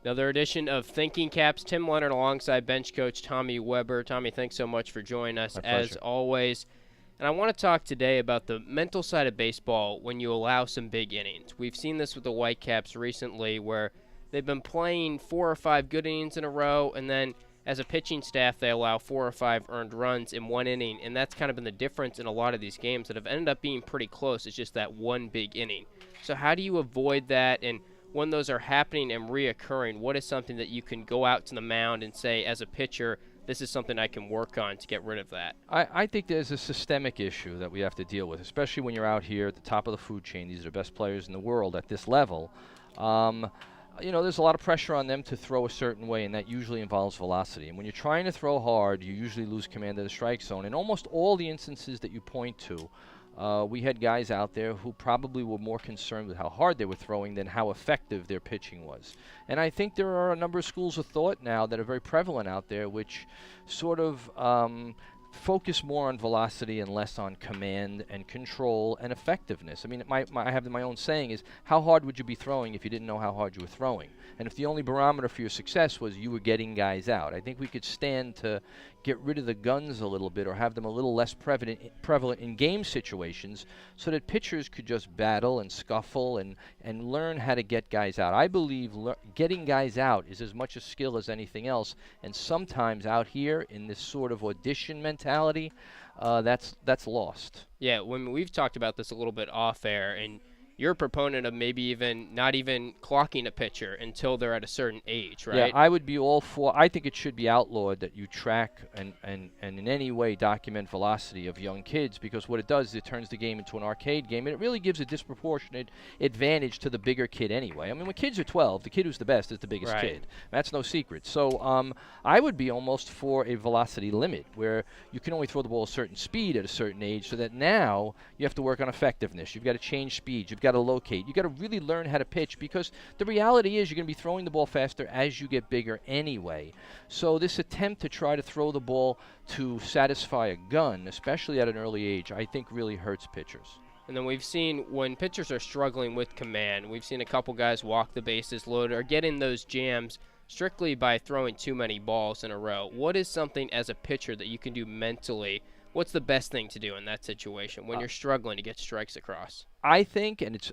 Another edition of Thinking Caps. Tim Leonard alongside bench coach Tommy Weber. Tommy, thanks so much for joining us My as pleasure. always. And I want to talk today about the mental side of baseball when you allow some big innings. We've seen this with the Whitecaps recently where they've been playing 4 or 5 good innings in a row, and then as a pitching staff they allow 4 or 5 earned runs in one inning, and that's kind of been the difference in a lot of these games that have ended up being pretty close. It's just that one big inning. So how do you avoid that? And when those are happening and reoccurring, what is something that you can go out to the mound and say, as a pitcher, this is something I can work on to get rid of that? I think there's a systemic issue that we have to deal with, especially when you're out here at the top of the food chain. These are the best players in the world at this level. There's a lot of pressure on them to throw a certain way, and that usually involves velocity. And when you're trying to throw hard, you usually lose command of the strike zone. In almost all the instances that you point to, we had guys out there who probably were more concerned with how hard they were throwing than how effective their pitching was. And I think there are a number of schools of thought now that are very prevalent out there which sort of focus more on velocity and less on command and control and effectiveness. I mean, I have my own saying is, how hard would you be throwing if you didn't know how hard you were throwing? And if the only barometer for your success was you were getting guys out, I think we could stand to get rid of the guns a little bit or have them a little less prevalent in game situations so that pitchers could just battle and scuffle and learn how to get guys out. I believe getting guys out is as much a skill as anything else, and sometimes out here in this sort of audition mentality, that's lost. Yeah, when we've talked about this a little bit off air, and you're a proponent of maybe even not even clocking a pitcher until they're at a certain age, right? Yeah, I would be all for. I think it should be outlawed that you track and in any way document velocity of young kids, because what it does is it turns the game into an arcade game, and it really gives a disproportionate advantage to the bigger kid anyway. I mean, when kids are 12, the kid who's the best is the biggest Right. kid. That's no secret. So I would be almost for a velocity limit where you can only throw the ball a certain speed at a certain age, so that now you have to work on effectiveness. You've got to change speeds. You've got to locate. You've got to really learn how to pitch, because the reality is you're going to be throwing the ball faster as you get bigger anyway. So this attempt to try to throw the ball to satisfy a gun, especially at an early age, I think really hurts pitchers. And then we've seen when pitchers are struggling with command, we've seen a couple guys walk the bases loaded or get in those jams strictly by throwing too many balls in a row. What is something as a pitcher that you can do mentally? What's the best thing to do in that situation when you're struggling to get strikes across? I think, and it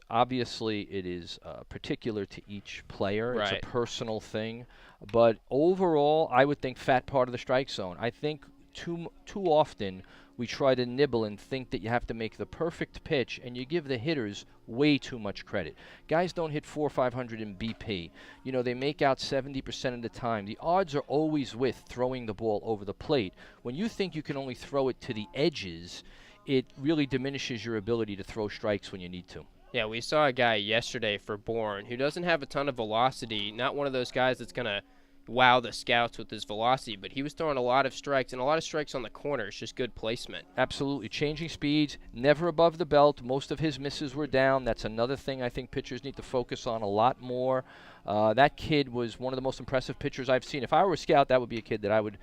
is particular to each player. Right. It's a personal thing. But overall, I would think fat part of the strike zone. I think too often we try to nibble and think that you have to make the perfect pitch, and you give the hitters way too much credit. Guys don't hit 400 or 500 in BP. You know, they make out 70% of the time. The odds are always with throwing the ball over the plate. When you think you can only throw it to the edges, it really diminishes your ability to throw strikes when you need to. Yeah, we saw a guy yesterday for Bourne who doesn't have a ton of velocity, not one of those guys that's going to wow the scouts with his velocity, but he was throwing a lot of strikes, and a lot of strikes on the corners, just good placement. Absolutely. Changing speeds, never above the belt. Most of his misses were down. That's another thing I think pitchers need to focus on a lot more. That kid was one of the most impressive pitchers I've seen. If I were a scout, that would be a kid that I would,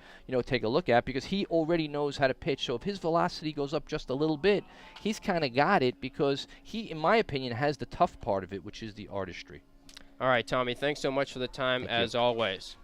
take a look at, because he already knows how to pitch. So if his velocity goes up just a little bit, he's kind of got it, because he, in my opinion, has the tough part of it, which is the artistry. All right, Tommy, thanks so much for the time, Thank you. as always.